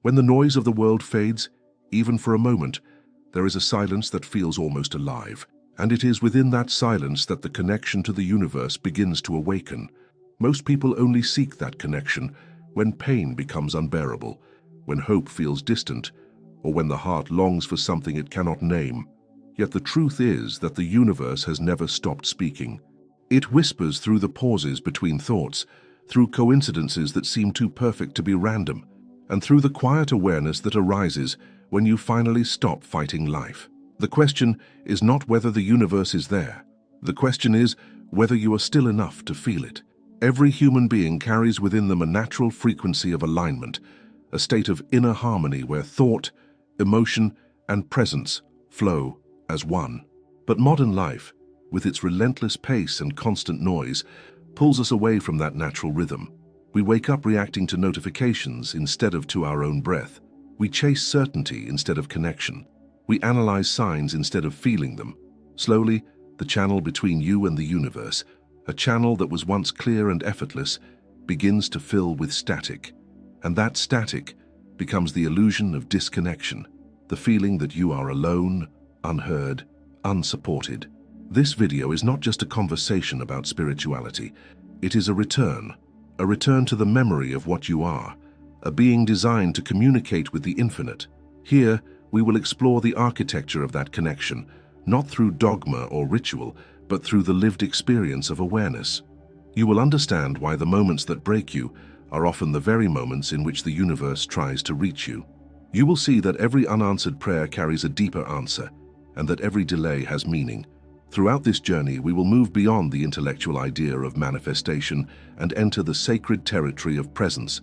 When the noise of the world fades, even for a moment, there is a silence that feels almost alive. And it is within that silence that the connection to the universe begins to awaken. Most people only seek that connection when pain becomes unbearable, when hope feels distant, or when the heart longs for something it cannot name. Yet the truth is that the universe has never stopped speaking. It whispers through the pauses between thoughts, through coincidences that seem too perfect to be random, and through the quiet awareness that arises when you finally stop fighting life. The question is not whether the universe is there. The question is whether you are still enough to feel it. Every human being carries within them a natural frequency of alignment, a state of inner harmony where thought, emotion, and presence flow as one. But modern life, with its relentless pace and constant noise, pulls us away from that natural rhythm. We wake up reacting to notifications instead of to our own breath. We chase certainty instead of connection. We analyze signs instead of feeling them. Slowly, the channel between you and the universe, a channel that was once clear and effortless, begins to fill with static. And that static becomes the illusion of disconnection, the feeling that you are alone, unheard, unsupported. This video is not just a conversation about spirituality. It is a return to the memory of what you are, a being designed to communicate with the infinite. Here, we will explore the architecture of that connection, not through dogma or ritual, but through the lived experience of awareness. You will understand why the moments that break you are often the very moments in which the universe tries to reach you. You will see that every unanswered prayer carries a deeper answer, and that every delay has meaning. Throughout this journey, we will move beyond the intellectual idea of manifestation and enter the sacred territory of presence,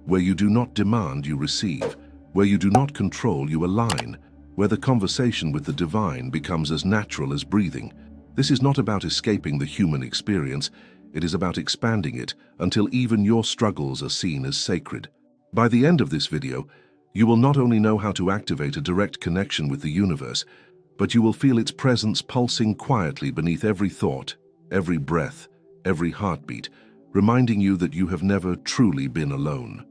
where you do not demand, you receive, where you do not control, you align, where the conversation with the divine becomes as natural as breathing. This is not about escaping the human experience, it is about expanding it until even your struggles are seen as sacred. By the end of this video, you will not only know how to activate a direct connection with the universe, but you will feel its presence pulsing quietly beneath every thought, every breath, every heartbeat, reminding you that you have never truly been alone.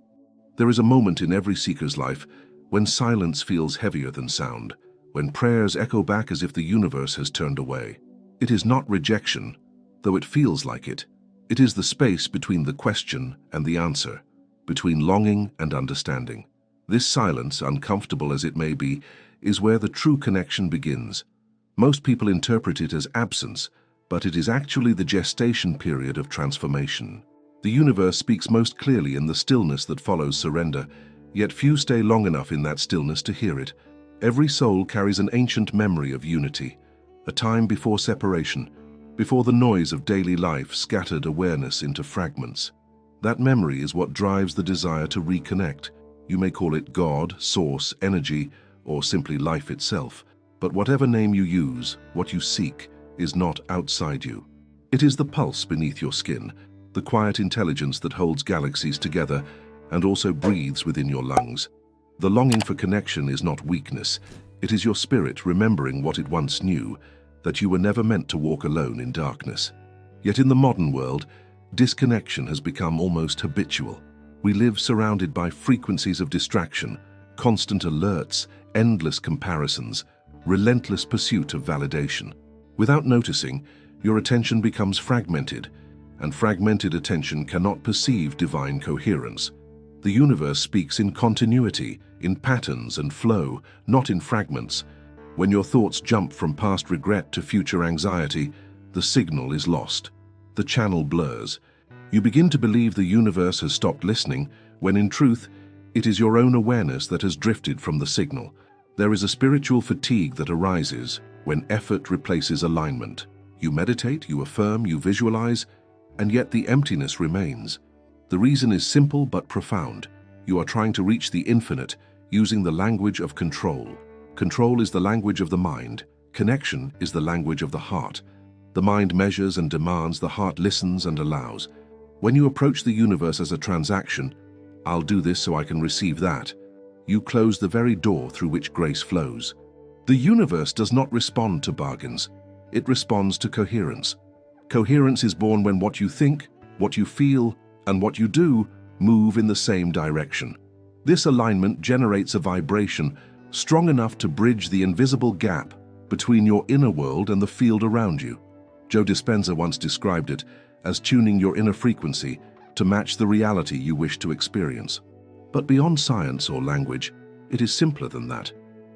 There is a moment in every seeker's life when silence feels heavier than sound, when prayers echo back as if the universe has turned away. It is not rejection, though it feels like it. It is the space between the question and the answer, between longing and understanding. This silence, uncomfortable as it may be, is where the true connection begins. Most people interpret it as absence, but it is actually the gestation period of transformation. The universe speaks most clearly in the stillness that follows surrender, yet few stay long enough in that stillness to hear it. Every soul carries an ancient memory of unity, a time before separation, before the noise of daily life scattered awareness into fragments. That memory is what drives the desire to reconnect. You may call it God, source, energy, or simply life itself. But whatever name you use, what you seek is not outside you. It is the pulse beneath your skin, the quiet intelligence that holds galaxies together and also breathes within your lungs. The longing for connection is not weakness. It is your spirit remembering what it once knew, that you were never meant to walk alone in darkness. Yet in the modern world, disconnection has become almost habitual. We live surrounded by frequencies of distraction, constant alerts, endless comparisons, relentless pursuit of validation. Without noticing, your attention becomes fragmented, and fragmented attention cannot perceive divine coherence. The universe speaks in continuity, in patterns and flow, not in fragments. When your thoughts jump from past regret to future anxiety, the signal is lost. The channel blurs. You begin to believe the universe has stopped listening, when in truth, it is your own awareness that has drifted from the signal. There is a spiritual fatigue that arises when effort replaces alignment. You meditate, you affirm, you visualize, and yet the emptiness remains. The reason is simple but profound. You are trying to reach the infinite using the language of control. Control is the language of the mind. Connection is the language of the heart. The mind measures and demands, the heart listens and allows. When you approach the universe as a transaction, I'll do this so I can receive that, you close the very door through which grace flows. The universe does not respond to bargains. It responds to coherence. Coherence is born when what you think, what you feel, and what you do move in the same direction. This alignment generates a vibration strong enough to bridge the invisible gap between your inner world and the field around you. Joe Dispenza once described it as tuning your inner frequency to match the reality you wish to experience. But beyond science or language, it is simpler than that.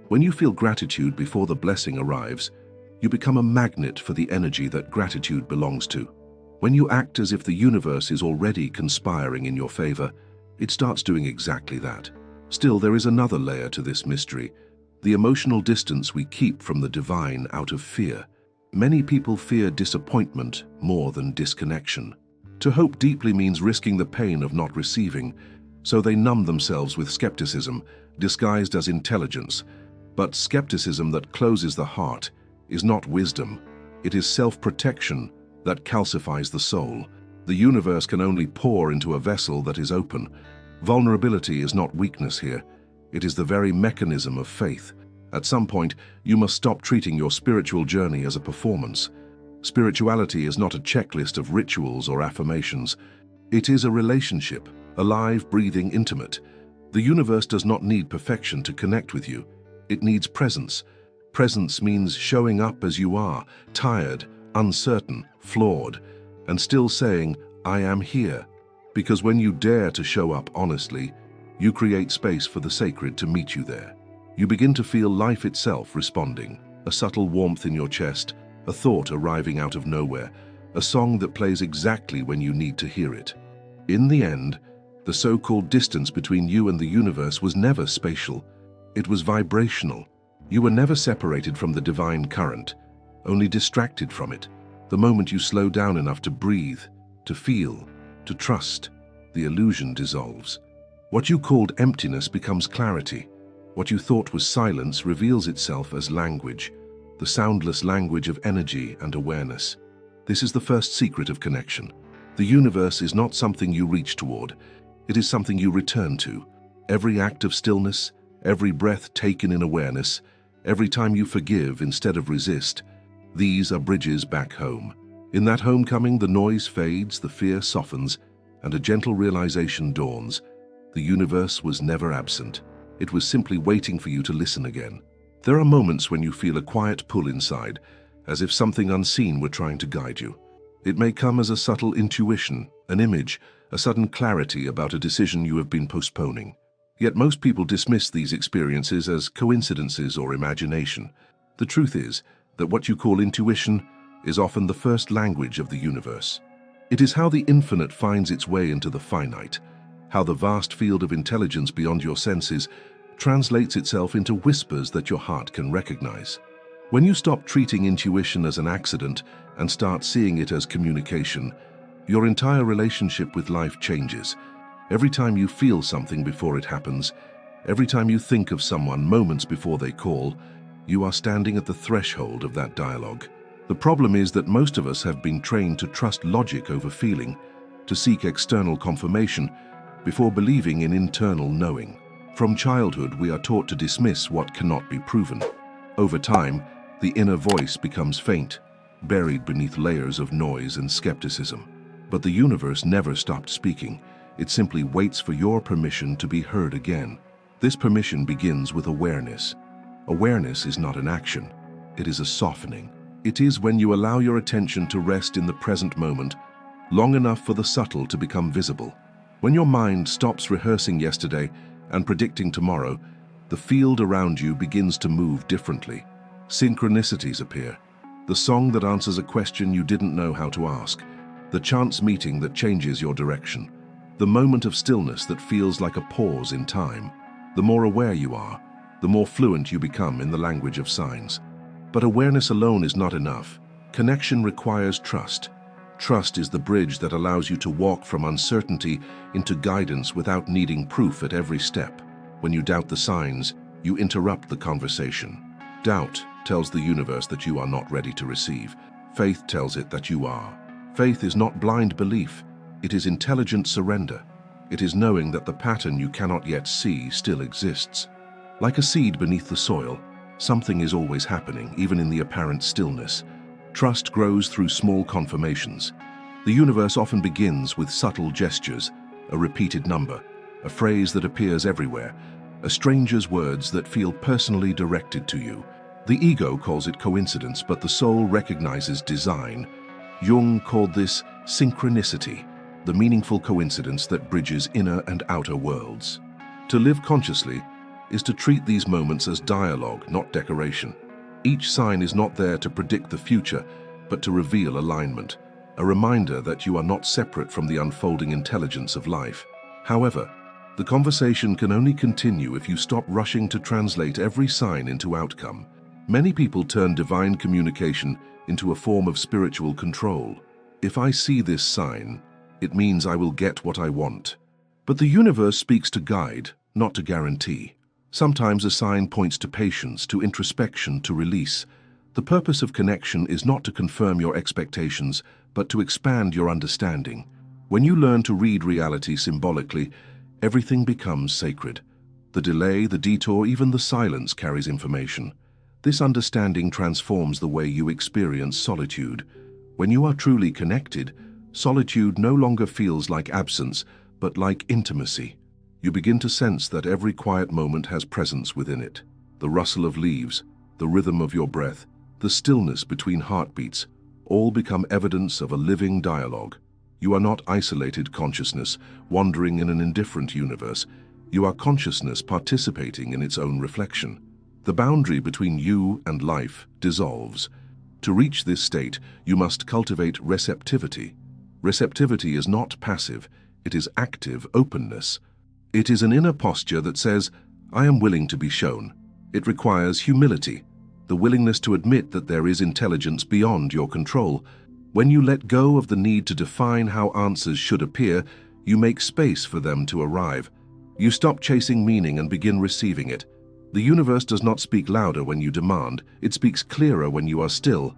When you feel gratitude before the blessing arrives, you become a magnet for the energy that gratitude belongs to. When you act as if the universe is already conspiring in your favor, it starts doing exactly that. Still, there is another layer to this mystery: the emotional distance we keep from the divine out of fear. Many people fear disappointment more than disconnection. To hope deeply means risking the pain of not receiving, so they numb themselves with skepticism, disguised as intelligence. But skepticism that closes the heart is not wisdom. It is self-protection that calcifies the soul. The universe can only pour into a vessel that is open. Vulnerability is not weakness here. It is the very mechanism of faith. At some point, you must stop treating your spiritual journey as a performance. Spirituality is not a checklist of rituals or affirmations. It is a relationship, alive, breathing, intimate. The universe does not need perfection to connect with you. It needs presence. Presence means showing up as you are, tired, uncertain, flawed, and still saying, "I am here." Because when you dare to show up honestly, you create space for the sacred to meet you there. You begin to feel life itself responding, a subtle warmth in your chest, a thought arriving out of nowhere, a song that plays exactly when you need to hear it. In the end, the so-called distance between you and the universe was never spatial. It was vibrational. You were never separated from the divine current, only distracted from it. The moment you slow down enough to breathe, to feel, to trust, the illusion dissolves. What you called emptiness becomes clarity. What you thought was silence reveals itself as language, the soundless language of energy and awareness. This is the first secret of connection. The universe is not something you reach toward. It is something you return to. Every act of stillness, every breath taken in awareness, every time you forgive instead of resist, these are bridges back home. In that homecoming, the noise fades, the fear softens, and a gentle realization dawns. The universe was never absent. It was simply waiting for you to listen again. There are moments when you feel a quiet pull inside, as if something unseen were trying to guide you. It may come as a subtle intuition, an image, a sudden clarity about a decision you have been postponing. Yet most people dismiss these experiences as coincidences or imagination. The truth is that what you call intuition is often the first language of the universe. It is how the infinite finds its way into the finite, how the vast field of intelligence beyond your senses translates itself into whispers that your heart can recognize. When you stop treating intuition as an accident and start seeing it as communication, your entire relationship with life changes. Every time you feel something before it happens, every time you think of someone moments before they call, you are standing at the threshold of that dialogue. The problem is that most of us have been trained to trust logic over feeling, to seek external confirmation before believing in internal knowing. From childhood, we are taught to dismiss what cannot be proven. Over time, the inner voice becomes faint, buried beneath layers of noise and skepticism. But the universe never stopped speaking. It simply waits for your permission to be heard again. This permission begins with awareness. Awareness is not an action. It is a softening. It is when you allow your attention to rest in the present moment, long enough for the subtle to become visible. When your mind stops rehearsing yesterday and predicting tomorrow, the field around you begins to move differently. Synchronicities appear. The song that answers a question you didn't know how to ask. The chance meeting that changes your direction. The moment of stillness that feels like a pause in time. The more aware you are, the more fluent you become in the language of signs. But awareness alone is not enough. Connection requires trust. Trust is the bridge that allows you to walk from uncertainty into guidance without needing proof at every step. When you doubt the signs, you interrupt the conversation. Doubt tells the universe that you are not ready to receive. Faith tells it that you are. Faith is not blind belief. It is intelligent surrender. It is knowing that the pattern you cannot yet see still exists. Like a seed beneath the soil, something is always happening, even in the apparent stillness. Trust grows through small confirmations. The universe often begins with subtle gestures, a repeated number, a phrase that appears everywhere, a stranger's words that feel personally directed to you. The ego calls it coincidence, but the soul recognizes design. Jung called this synchronicity, the meaningful coincidence that bridges inner and outer worlds. To live consciously is to treat these moments as dialogue, not decoration. Each sign is not there to predict the future, but to reveal alignment, a reminder that you are not separate from the unfolding intelligence of life. However, the conversation can only continue if you stop rushing to translate every sign into outcome. Many people turn divine communication into a form of spiritual control. If I see this sign, it means I will get what I want. But the universe speaks to guide, not to guarantee. Sometimes a sign points to patience, to introspection, to release. The purpose of connection is not to confirm your expectations, but to expand your understanding. When you learn to read reality symbolically, everything becomes sacred. The delay, the detour, even the silence carries information. This understanding transforms the way you experience solitude. When you are truly connected, solitude no longer feels like absence, but like intimacy. You begin to sense that every quiet moment has presence within it. The rustle of leaves, the rhythm of your breath, the stillness between heartbeats, all become evidence of a living dialogue. You are not isolated consciousness, wandering in an indifferent universe. You are consciousness participating in its own reflection. The boundary between you and life dissolves. To reach this state, you must cultivate receptivity. Receptivity is not passive, it is active openness. It is an inner posture that says, I am willing to be shown. It requires humility, the willingness to admit that there is intelligence beyond your control. When you let go of the need to define how answers should appear, you make space for them to arrive. You stop chasing meaning and begin receiving it. The universe does not speak louder when you demand, it speaks clearer when you are still.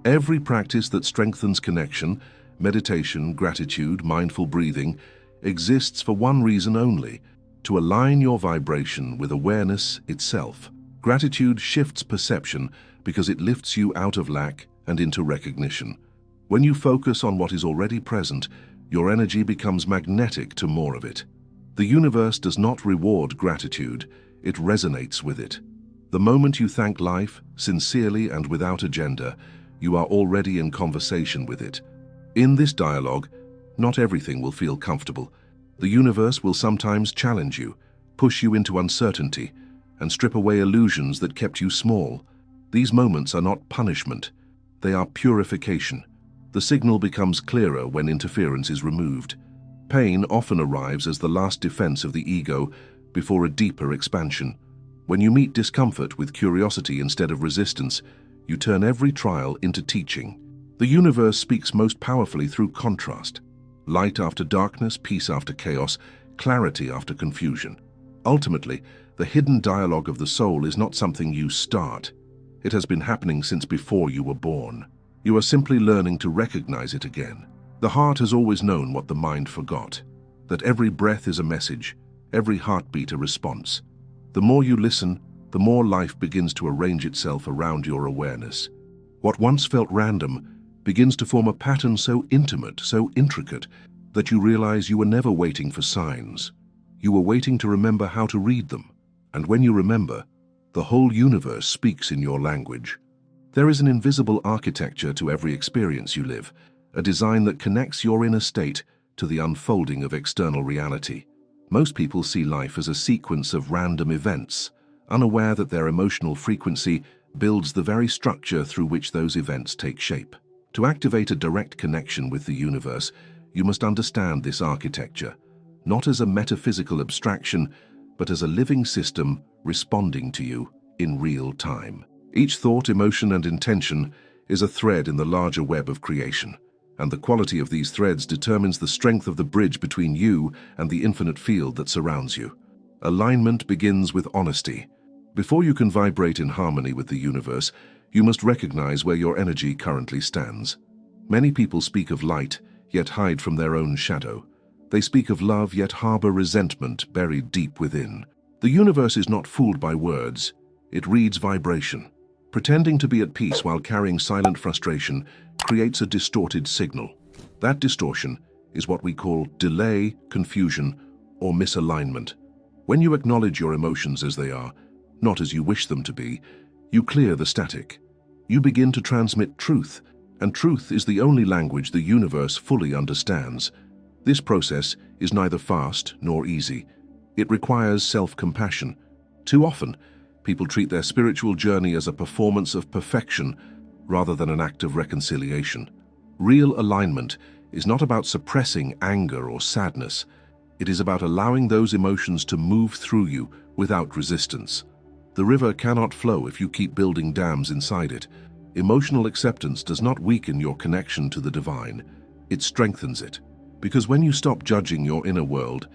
Every practice that strengthens connection, meditation, gratitude, mindful breathing, exists for one reason only: to align your vibration with awareness itself. Gratitude shifts perception because it lifts you out of lack and into recognition. When you focus on what is already present, your energy becomes magnetic to more of it. The universe does not reward gratitude, it resonates with it. The moment you thank life, sincerely and without agenda, you are already in conversation with it. In this dialogue, not everything will feel comfortable. The universe will sometimes challenge you, push you into uncertainty, and strip away illusions that kept you small. These moments are not punishment, they are purification. The signal becomes clearer when interference is removed. Pain often arrives as the last defense of the ego before a deeper expansion. When you meet discomfort with curiosity instead of resistance, you turn every trial into teaching. The universe speaks most powerfully through contrast. Light after darkness, peace after chaos, clarity after confusion. Ultimately, the hidden dialogue of the soul is not something you start. It has been happening since before you were born. You are simply learning to recognize it again. The heart has always known what the mind forgot, that every breath is a message, every heartbeat a response. The more you listen, the more life begins to arrange itself around your awareness. What once felt random begins to form a pattern so intimate, so intricate, that you realize you were never waiting for signs. You were waiting to remember how to read them. And when you remember, the whole universe speaks in your language. There is an invisible architecture to every experience you live, a design that connects your inner state to the unfolding of external reality. Most people see life as a sequence of random events, unaware that their emotional frequency builds the very structure through which those events take shape. To activate a direct connection with the universe, you must understand this architecture, not as a metaphysical abstraction, but as a living system responding to you in real time. Each thought, emotion, and intention is a thread in the larger web of creation, and the quality of these threads determines the strength of the bridge between you and the infinite field that surrounds you. Alignment begins with honesty. Before you can vibrate in harmony with the universe, you must recognize where your energy currently stands. Many people speak of light, yet hide from their own shadow. They speak of love, yet harbor resentment buried deep within. The universe is not fooled by words, it reads vibration. Pretending to be at peace while carrying silent frustration creates a distorted signal. That distortion is what we call delay, confusion, or misalignment. When you acknowledge your emotions as they are, not as you wish them to be, you clear the static. You begin to transmit truth, and truth is the only language the universe fully understands. This process is neither fast nor easy. It requires self-compassion. Too often, people treat their spiritual journey as a performance of perfection rather than an act of reconciliation. Real alignment is not about suppressing anger or sadness. It is about allowing those emotions to move through you without resistance. The river cannot flow if you keep building dams inside it. Emotional acceptance does not weaken your connection to the divine. It strengthens it. Because when you stop judging your inner world,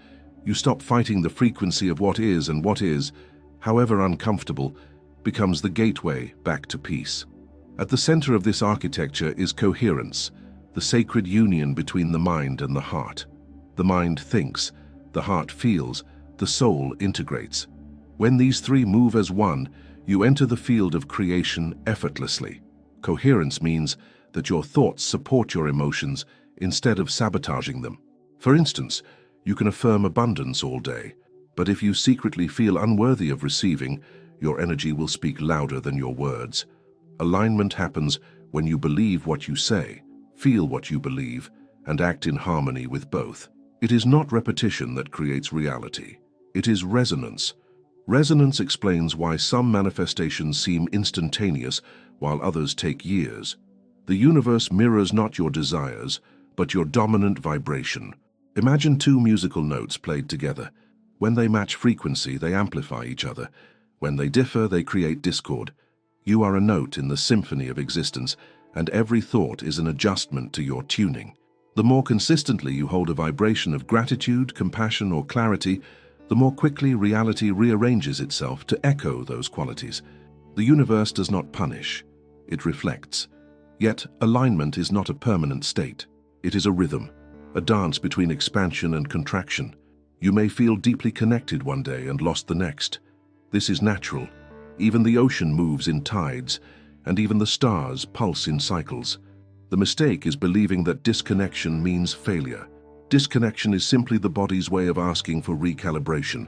you stop fighting the frequency of what is, and what is, however uncomfortable, becomes the gateway back to peace. At the center of this architecture is coherence, the sacred union between the mind and the heart. The mind thinks, the heart feels, the soul integrates. When these three move as one, you enter the field of creation effortlessly. Coherence means that your thoughts support your emotions instead of sabotaging them. For instance, you can affirm abundance all day, but if you secretly feel unworthy of receiving, your energy will speak louder than your words. Alignment happens when you believe what you say, feel what you believe, and act in harmony with both. It is not repetition that creates reality. It is resonance. Resonance explains why some manifestations seem instantaneous while others take years. The universe mirrors not your desires, but your dominant vibration. Imagine two musical notes played together. When they match frequency, they amplify each other. When they differ, they create discord. You are a note in the symphony of existence, and every thought is an adjustment to your tuning. The more consistently you hold a vibration of gratitude, compassion, or clarity, the more quickly reality rearranges itself to echo those qualities. The universe does not punish, it reflects. Yet, alignment is not a permanent state. It is a rhythm, a dance between expansion and contraction. You may feel deeply connected one day and lost the next. This is natural. Even the ocean moves in tides, and even the stars pulse in cycles. The mistake is believing that disconnection means failure. Disconnection is simply the body's way of asking for recalibration.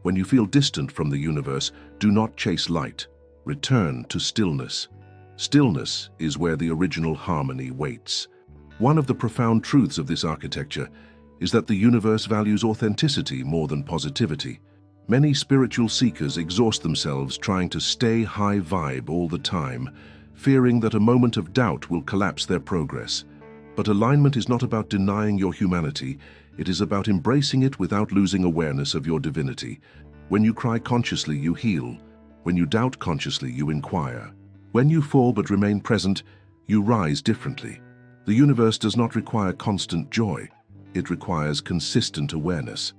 When you feel distant from the universe, do not chase light. Return to stillness. Stillness is where the original harmony waits. One of the profound truths of this architecture is that the universe values authenticity more than positivity. Many spiritual seekers exhaust themselves trying to stay high vibe all the time, fearing that a moment of doubt will collapse their progress. But alignment is not about denying your humanity, it is about embracing it without losing awareness of your divinity. When you cry consciously, you heal. When you doubt consciously, you inquire. When you fall but remain present, you rise differently. The universe does not require constant joy, it requires consistent awareness.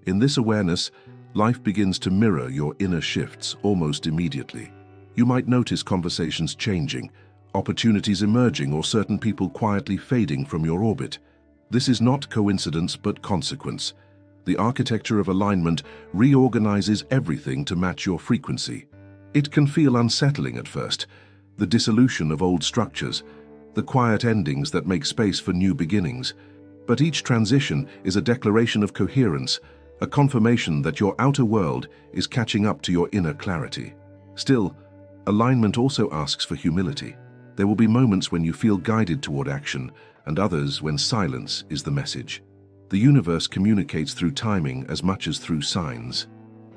In this awareness, life begins to mirror your inner shifts almost immediately. You might notice conversations changing, opportunities emerging, or certain people quietly fading from your orbit. This is not coincidence but consequence. The architecture of alignment reorganizes everything to match your frequency. It can feel unsettling at first, the dissolution of old structures, the quiet endings that make space for new beginnings. But each transition is a declaration of coherence, a confirmation that your outer world is catching up to your inner clarity. Still, alignment also asks for humility. There will be moments when you feel guided toward action, and others when silence is the message. The universe communicates through timing as much as through signs.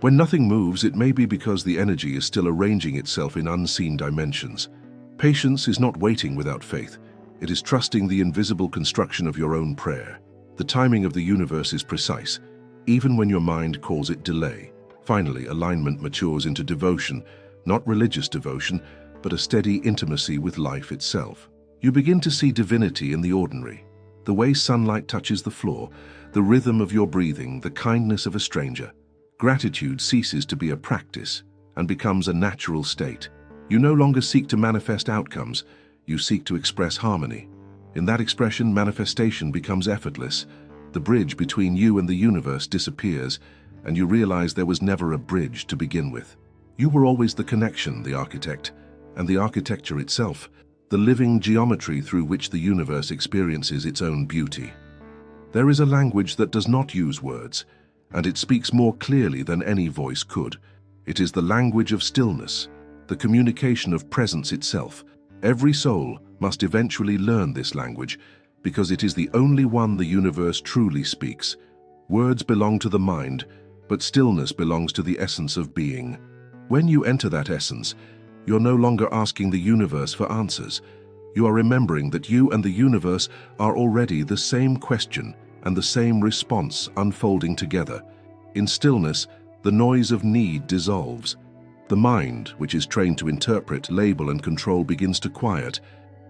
When nothing moves, it may be because the energy is still arranging itself in unseen dimensions. Patience is not waiting without faith. It is trusting the invisible construction of your own prayer. The timing of the universe is precise, even when your mind calls it delay. Finally, alignment matures into devotion, not religious devotion, but a steady intimacy with life itself. You begin to see divinity in the ordinary. The way sunlight touches the floor, the rhythm of your breathing, the kindness of a stranger. Gratitude ceases to be a practice and becomes a natural state. You no longer seek to manifest outcomes, you seek to express harmony. In that expression, manifestation becomes effortless. The bridge between you and the universe disappears, and you realize there was never a bridge to begin with. You were always the connection, the architect, and the architecture itself, the living geometry through which the universe experiences its own beauty. There is a language that does not use words. and it speaks more clearly than any voice could. It is the language of stillness, the communication of presence itself. Every soul must eventually learn this language, because it is the only one the universe truly speaks. Words belong to the mind, but stillness belongs to the essence of being. When you enter that essence, you're no longer asking the universe for answers. You are remembering that you and the universe are already the same question and the same response unfolding together. In stillness, the noise of need dissolves. The mind, which is trained to interpret, label, and control, begins to quiet,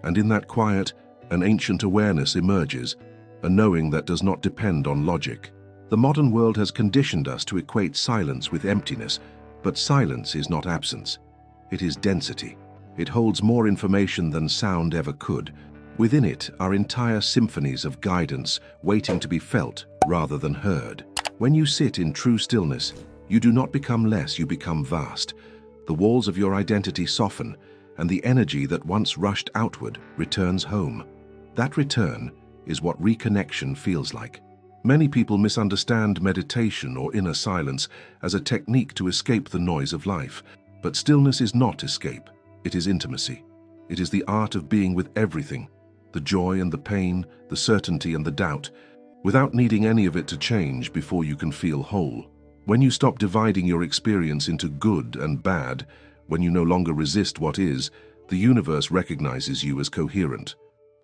and in that quiet, an ancient awareness emerges, a knowing that does not depend on logic. The modern world has conditioned us to equate silence with emptiness, but silence is not absence. It is density. It holds more information than sound ever could. Within it are entire symphonies of guidance waiting to be felt rather than heard. When you sit in true stillness, you do not become less, you become vast. The walls of your identity soften, and the energy that once rushed outward returns home. That return is what reconnection feels like. Many people misunderstand meditation or inner silence as a technique to escape the noise of life. But stillness is not escape, it is intimacy. It is the art of being with everything, the joy and the pain, the certainty and the doubt, without needing any of it to change before you can feel whole. When you stop dividing your experience into good and bad, when you no longer resist what is, the universe recognizes you as coherent.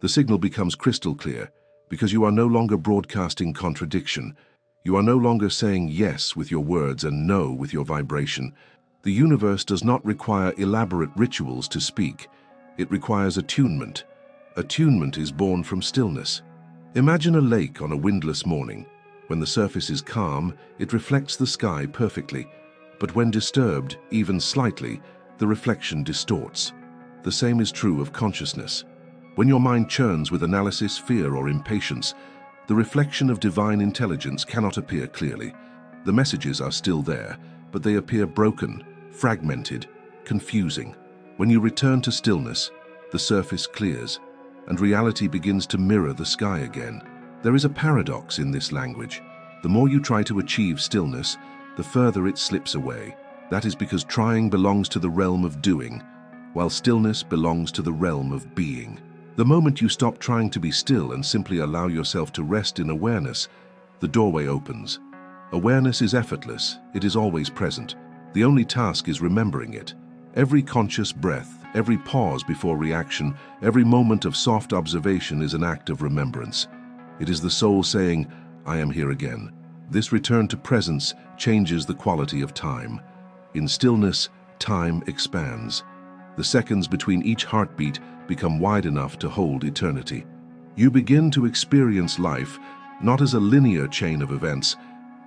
The signal becomes crystal clear, because you are no longer broadcasting contradiction. You are no longer saying yes with your words and no with your vibration. The universe does not require elaborate rituals to speak. It requires attunement. Attunement is born from stillness. Imagine a lake on a windless morning. When the surface is calm, it reflects the sky perfectly. But when disturbed, even slightly, the reflection distorts. The same is true of consciousness. When your mind churns with analysis, fear, or impatience, the reflection of divine intelligence cannot appear clearly. The messages are still there, but they appear broken, fragmented, confusing. When you return to stillness, the surface clears, and reality begins to mirror the sky again. There is a paradox in this language. The more you try to achieve stillness, the further it slips away. That is because trying belongs to the realm of doing, while stillness belongs to the realm of being. The moment you stop trying to be still and simply allow yourself to rest in awareness, the doorway opens. Awareness is effortless, it is always present. The only task is remembering it. Every conscious breath, every pause before reaction, every moment of soft observation is an act of remembrance. It is the soul saying, "I am here again." This return to presence changes the quality of time. In stillness, time expands. The seconds between each heartbeat become wide enough to hold eternity. You begin to experience life not as a linear chain of events,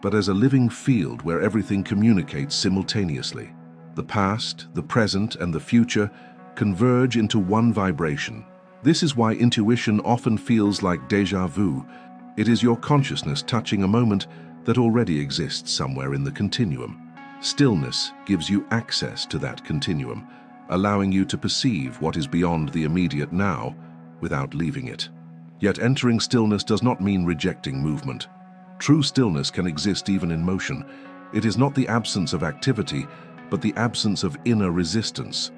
but as a living field where everything communicates simultaneously. The past, the present, and the future converge into one vibration. This is why intuition often feels like déjà vu. It is your consciousness touching a moment that already exists somewhere in the continuum. Stillness gives you access to that continuum, allowing you to perceive what is beyond the immediate now without leaving it. Yet entering stillness does not mean rejecting movement. True stillness can exist even in motion. It is not the absence of activity, but the absence of inner resistance.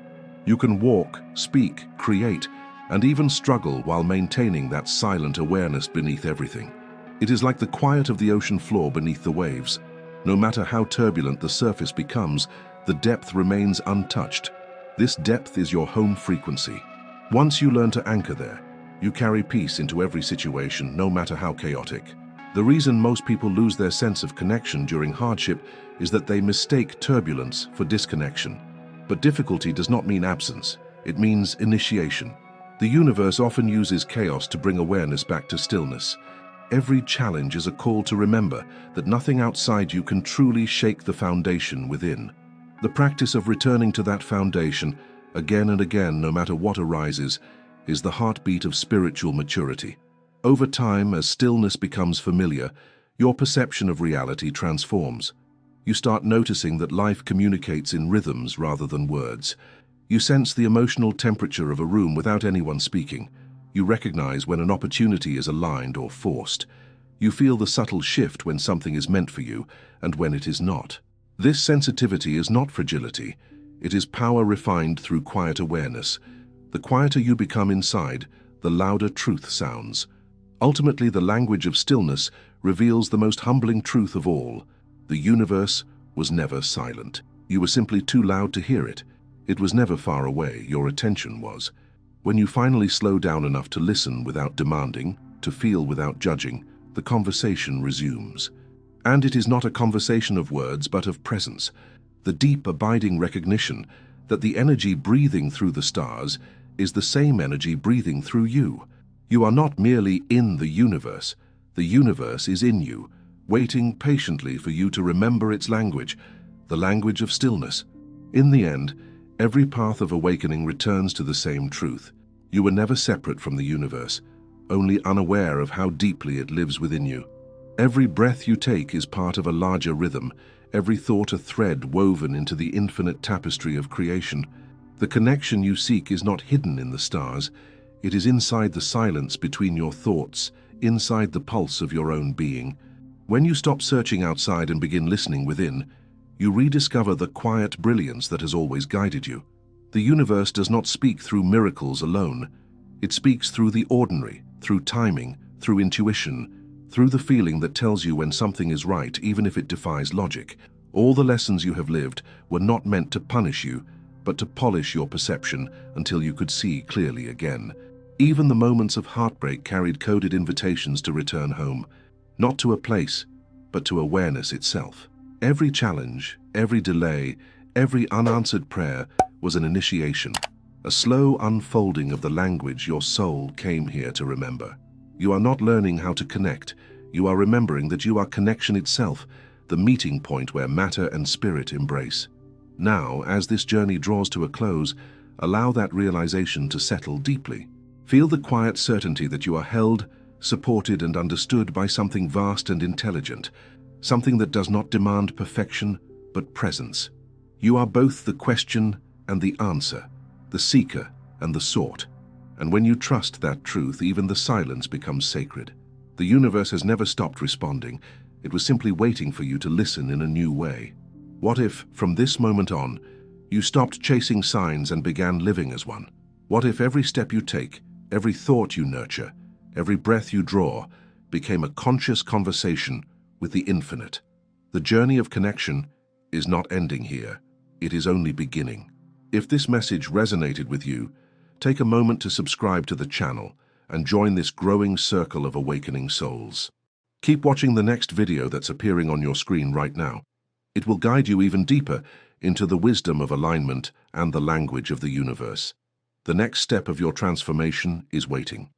You can walk, speak, create, and even struggle while maintaining that silent awareness beneath everything. It is like the quiet of the ocean floor beneath the waves. No matter how turbulent the surface becomes, the depth remains untouched. This depth is your home frequency. Once you learn to anchor there, you carry peace into every situation, no matter how chaotic. The reason most people lose their sense of connection during hardship is that they mistake turbulence for disconnection. But difficulty does not mean absence, it means initiation. The universe often uses chaos to bring awareness back to stillness. Every challenge is a call to remember that nothing outside you can truly shake the foundation within. The practice of returning to that foundation, again and again, no matter what arises, is the heartbeat of spiritual maturity. Over time, as stillness becomes familiar, your perception of reality transforms. You start noticing that life communicates in rhythms rather than words. You sense the emotional temperature of a room without anyone speaking. You recognize when an opportunity is aligned or forced. You feel the subtle shift when something is meant for you and when it is not. This sensitivity is not fragility. It is power refined through quiet awareness. The quieter you become inside, the louder truth sounds. Ultimately, the language of stillness reveals the most humbling truth of all. The universe was never silent. You were simply too loud to hear it. It was never far away, your attention was. When you finally slow down enough to listen without demanding, to feel without judging, the conversation resumes. And it is not a conversation of words, but of presence. The deep, abiding recognition that the energy breathing through the stars is the same energy breathing through you. You are not merely in the universe is in you, waiting patiently for you to remember its language, the language of stillness. In the end, every path of awakening returns to the same truth. You were never separate from the universe, only unaware of how deeply it lives within you. Every breath you take is part of a larger rhythm, every thought a thread woven into the infinite tapestry of creation. The connection you seek is not hidden in the stars. It is inside the silence between your thoughts, inside the pulse of your own being. When you stop searching outside and begin listening within, you rediscover the quiet brilliance that has always guided you. The universe does not speak through miracles alone. It speaks through the ordinary, through timing, through intuition, through the feeling that tells you when something is right, even if it defies logic. All the lessons you have lived were not meant to punish you, but to polish your perception until you could see clearly again. Even the moments of heartbreak carried coded invitations to return home, not to a place, but to awareness itself. Every challenge, every delay, every unanswered prayer was an initiation, a slow unfolding of the language your soul came here to remember. You are not learning how to connect. You are remembering that you are connection itself, the meeting point where matter and spirit embrace. Now, as this journey draws to a close, allow that realization to settle deeply. Feel the quiet certainty that you are held, supported, and understood by something vast and intelligent, something that does not demand perfection, but presence. You are both the question and the answer, the seeker and the sought. And when you trust that truth, even the silence becomes sacred. The universe has never stopped responding. It was simply waiting for you to listen in a new way. What if, from this moment on, you stopped chasing signs and began living as one? What if every step you take, every thought you nurture, every breath you draw, became a conscious conversation with the infinite? The journey of connection is not ending here. It is only beginning. If this message resonated with you, take a moment to subscribe to the channel and join this growing circle of awakening souls. Keep watching the next video that's appearing on your screen right now. It will guide you even deeper into the wisdom of alignment and the language of the universe. The next step of your transformation is waiting.